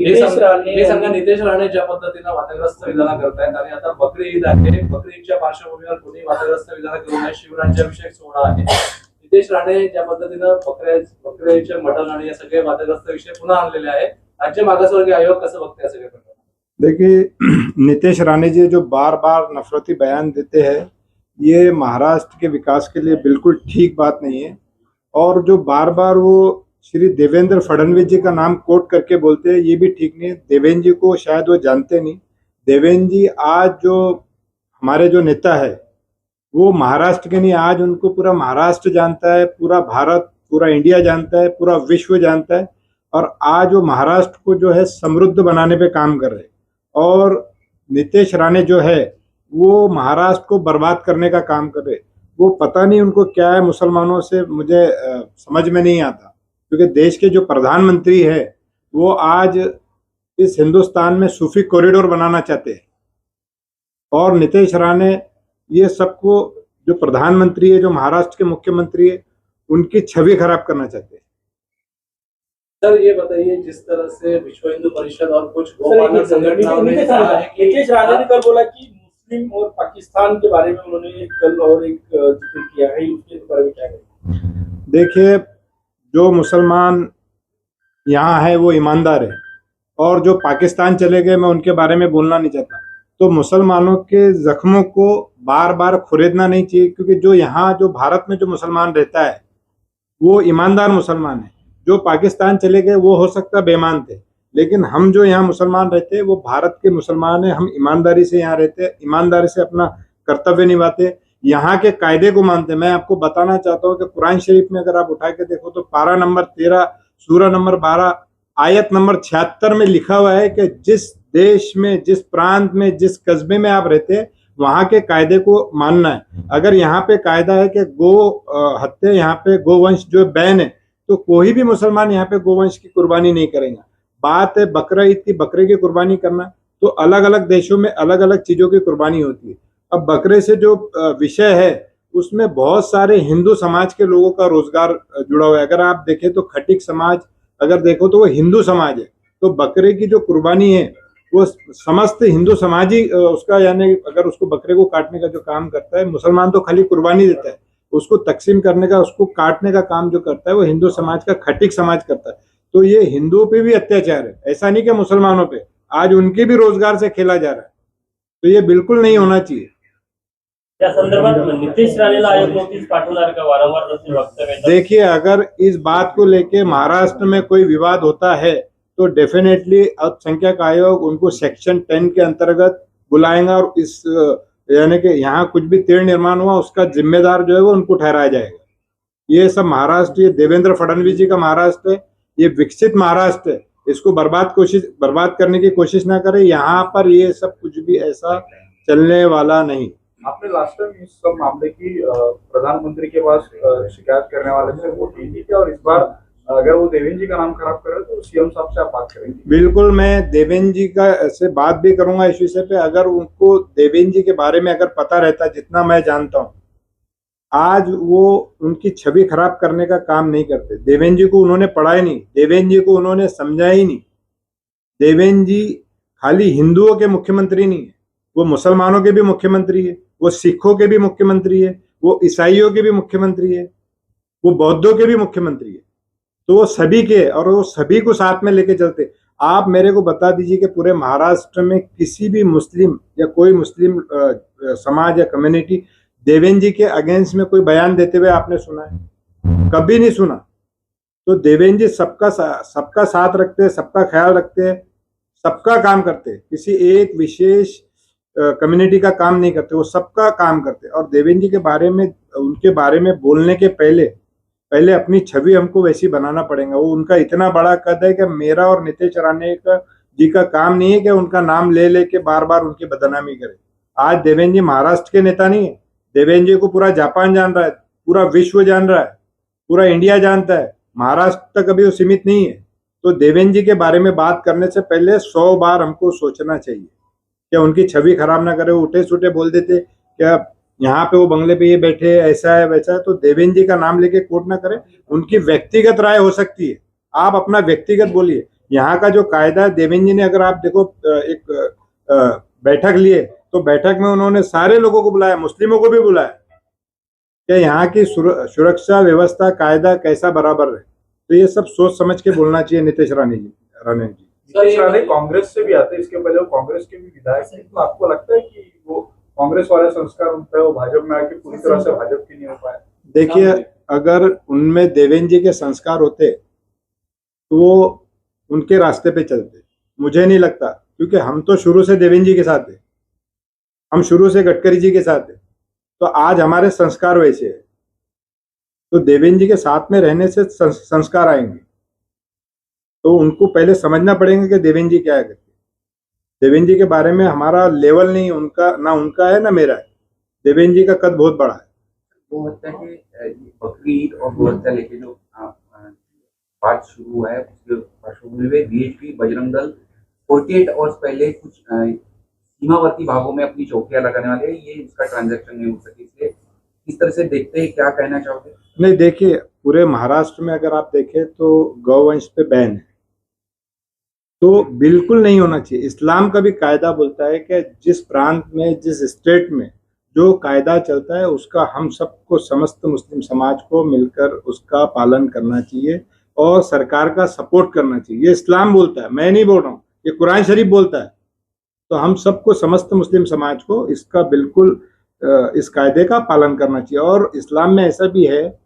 हे सांगा, नितेश राणे ज्या पद्धतीनं वादग्रस्त विधान करतायत आणि आता बकरी ईद आहे, बकरी ईदच्या पार्श्वभूमीवर कोणी वादग्रस्त विधान करू नये, शिवराज्याभिषेक सोहळा आहे, नितेश राणे ज्या पद्धतीनं बकऱ्याचे मटण आणि या सगळे वादग्रस्त विषय पुन्हा आणलेले आहे, राज्य मागासवर्गीय आयोग कसं बघते सगळे प्रकार? देखिए, नितेश राणे जी जो बार बार नफरती बयान देते हैं, ये महाराष्ट्र के विकास के लिए बिल्कुल ठीक बात नहीं है। और जो बार बार वो श्री देवेंद्र फडणवीस जी का नाम कोट करके बोलते हैं, ये भी ठीक नहीं है। देवेंद्र जी को शायद वो जानते नहीं। देवेंद्र जी आज जो हमारे जो नेता है वो महाराष्ट्र के नहीं, आज उनको पूरा महाराष्ट्र जानता है, पूरा भारत, पूरा इंडिया जानता है, पूरा विश्व जानता है। और आज वो महाराष्ट्र को जो है समृद्ध बनाने पे काम कर रहे हैं। और नितेश राणे जो है वो महाराष्ट्र को बर्बाद करने का काम कर रहे। वो पता नहीं उनको क्या है मुसलमानों से, मुझे समझ में नहीं आता। क्योंकि देश के जो प्रधानमंत्री है वो आज इस हिंदुस्तान में सूफी कॉरिडोर बनाना चाहते हैं। और नितेश राणे ये सबको, जो प्रधानमंत्री है, जो महाराष्ट्र के मुख्यमंत्री है, उनकी छवि खराब करना चाहते हैं। सर ये बताइए, जिस तरह से विश्व हिंदू परिषद और कुछ गोपालक संगठनों ने कहा है कि नितेश राणे ने कल बोला कि मुस्लिम और पाकिस्तान के बारे में उन्होंने कल और एक जिक्र किया है, उसके बारे में क्या कहें? देखिए, जो मुसलमान यहाँ है वो ईमानदार है, और जो पाकिस्तान चले गए मैं उनके बारे में बोलना नहीं चाहता। तो मुसलमानों के जख्मों को बार बार खुरेदना नहीं चाहिए, क्योंकि जो यहाँ जो भारत में जो मुसलमान रहता है वो ईमानदार मुसलमान है। जो पाकिस्तान चले गए वो हो सकता बेईमान थे, लेकिन हम जो यहाँ मुसलमान रहते हैं वो भारत के मुसलमान हैं। हम ईमानदारी से यहाँ रहते हैं, ईमानदारी से अपना कर्तव्य निभाते, यहाँ के कायदे को मानते। मैं आपको बताना चाहता हूँ कि कुरान शरीफ में अगर आप उठा के देखो तो पारा नंबर 13, सूरा नंबर 12, आयत नंबर 76 में लिखा हुआ है कि जिस देश में, जिस प्रांत में, जिस कस्बे में आप रहते हैं वहाँ के कायदे को मानना है। अगर यहाँ पे कायदा है कि गो हत्या, यहाँ पे गोवंश जो बैन है, तो कोई भी मुसलमान यहाँ पे गोवंश की कुर्बानी नहीं करेगा। बात है बकरा ईद की, बकरे की कुर्बानी करना, तो अलग अलग देशों में अलग अलग चीजों की कुर्बानी होती है। अब बकरे से जो विषय है उसमें बहुत सारे हिंदू समाज के लोगों का रोजगार जुड़ा हुआ है। अगर आप देखें तो खटिक समाज अगर देखो तो वो हिंदू समाज है। तो बकरे की जो कुर्बानी है वो समस्त हिंदू समाज ही उसका, यानी अगर उसको बकरे को काटने का जो काम करता है, मुसलमान तो खाली कुर्बानी देता है, उसको तकसीम करने का, उसको काटने का काम जो करता है वो हिंदू समाज का, खटिक समाज करता है। तो ये हिंदुओं पे भी अत्याचार है, ऐसा नहीं कि मुसलमानों पे, आज उनके भी रोजगार से खेला जा रहा है। तो ये बिल्कुल नहीं होना चाहिए। त्या संदर्भात नितेश राणेला आयोग नोटीस पाठवणार का? वारंवार जसे वक्तव्य येतात। देखिए, अगर इस बात को लेके महाराष्ट्र में कोई विवाद होता है तो डेफिनेटली अल्पसंख्यक आयोग उनको सेक्शन 10 के अंतर्गत बुलाएगा, और इस यानी कि यहाँ कुछ भी तीर्ण निर्माण हुआ उसका जिम्मेदार जो है वो उनको ठहराया जाएगा। ये सब महाराष्ट्र, ये देवेंद्र फडणवीस जी का महाराष्ट्र है, ये विकसित महाराष्ट्र है। इसको बर्बाद करने की कोशिश ना करें। यहाँ पर ये सब कुछ भी ऐसा चलने वाला नहीं। आपने लास्ट टाइम इस सब मामले की प्रधानमंत्री के पास शिकायत करने वाले थे, वो की थी, और इस बार अगर वो देवेंद्र जी का नाम खराब कर रहे तो सीएम साहब से आप बात करेंगे? बिल्कुल, मैं देवेंद्र जी का से बात भी करूंगा इस विषय पे। अगर उनको देवेंद्र जी के बारे में अगर पता रहता, जितना मैं जानता हूँ, आज वो उनकी छवि खराब करने का काम नहीं करते। देवेंद्र जी को उन्होंने पढ़ा ही नहीं, देवेंद्र जी को उन्होंने समझा ही नहीं। देवेंद्र जी खाली हिंदुओं के मुख्यमंत्री नहीं है, वो मुसलमानों के भी मुख्यमंत्री है, वो सिखों के भी मुख्यमंत्री है, वो ईसाइयों के भी मुख्यमंत्री है, वो बौद्धों के भी मुख्यमंत्री है। तो वो सभी के, और वो सभी को साथ में लेके चलते। आप मेरे को बता दीजिए कि पूरे महाराष्ट्र में किसी भी मुस्लिम या कोई मुस्लिम समाज या कम्युनिटी देवेंद्र जी के अगेंस्ट में कोई बयान देते हुए आपने सुना है? कभी नहीं सुना। तो देवेंद्र जी सबका साथ रखते हैं, सबका ख्याल रखते हैं, सबका काम करते हैं, किसी एक विशेष कम्युनिटी का काम नहीं करते, वो सबका काम करते हैं। और देवेंद्र जी के बारे में, उनके बारे में बोलने के पहले अपनी छवि हमको वैसी बनाना पड़ेगा। वो उनका इतना बड़ा कद है कि मेरा और नितेश राणे जी का काम नहीं है कि उनका नाम ले लेके बार बार उनकी बदनामी करे। आज देवेंद्र जी महाराष्ट्र के नेता नहीं है, देवेंद्र जी को पूरा जापान जान रहा है, पूरा विश्व जान रहा है, पूरा इंडिया जानता है, महाराष्ट्र तक अभी वो सीमित नहीं है। तो देवेंद्र जी के बारे में बात करने से पहले 100 बार हमको सोचना चाहिए कि उनकी छवि खराब ना करे। उठे सूठे बोल देते क्या यहाँ पे वो बंगले पे ये बैठे, ऐसा है वैसा है। तो देवेंद्र जी का नाम लेके कोट ना करें। उनकी व्यक्तिगत राय हो सकती है, आप अपना व्यक्तिगत बोलिए। यहाँ का जो कायदा देवेंद्र जी ने, अगर आप देखो एक बैठक लिए तो बैठक में उन्होंने सारे लोगों को बुलाया, मुस्लिमों को भी बुलाया कि यहाँ की सुरक्षा व्यवस्था कायदा कैसा बराबर है। तो ये सब सोच समझ के बोलना चाहिए नीतीश राणे जी। नीतीश राणे कांग्रेस से भी आते हैं, इसके पहले वो कांग्रेस के भी विधायक थे, तो आपको लगता है कि वो कांग्रेस वाले संस्कार उनका है, वो भाजपा में आके पूरी तरह से भाजपा की नहीं हो पाए? देखिए, अगर उनमें देवेंद्र जी के संस्कार होते तो वो उनके रास्ते पे चलते, मुझे नहीं लगता, क्योंकि हम तो शुरू से देवेंद्र जी के साथ थे, हम शुरू से गडकरी जी के साथ थे, तो आज हमारे संस्कार वैसे है। तो देवेंद्र जी के साथ में रहने से संस्कार आएंगे, तो उनको पहले समझना पड़ेगा कि देवेंद्र जी क्या है। देवेंद्र जी के बारे में हमारा लेवल नहीं, उनका ना उनका है ना मेरा है। देवेंद्र जी का कद बहुत बड़ा है। वो होता है कि बकरी ईद और गोहत्या लेके जो बात शुरू हुआ है, उसके पार्श्वभूमि में बीएचपी बजरंग दल 48 आवर्स पहले कुछ सीमावर्ती भागों में अपनी चौकियां लगाने वाले हैं, ये उसका ट्रांजैक्शन नहीं हो सके, इसलिए इस तरह से देखते हैं, क्या कहना चाहोगे? नहीं, देखिए, पूरे महाराष्ट्र में अगर आप देखें तो गौवंश पे बैन है, तो बिल्कुल नहीं होना चाहिए। इस्लाम का भी कायदा बोलता है कि जिस प्रांत में, जिस स्टेट में जो कायदा चलता है उसका हम सबको, समस्त मुस्लिम समाज को मिलकर उसका पालन करना चाहिए और सरकार का सपोर्ट करना चाहिए। ये इस्लाम बोलता है, मैं नहीं बोल रहा हूँ, ये कुरान शरीफ बोलता है। तो हम सबको, समस्त मुस्लिम समाज को इसका बिल्कुल इस कायदे का पालन करना चाहिए। और इस्लाम में ऐसा भी है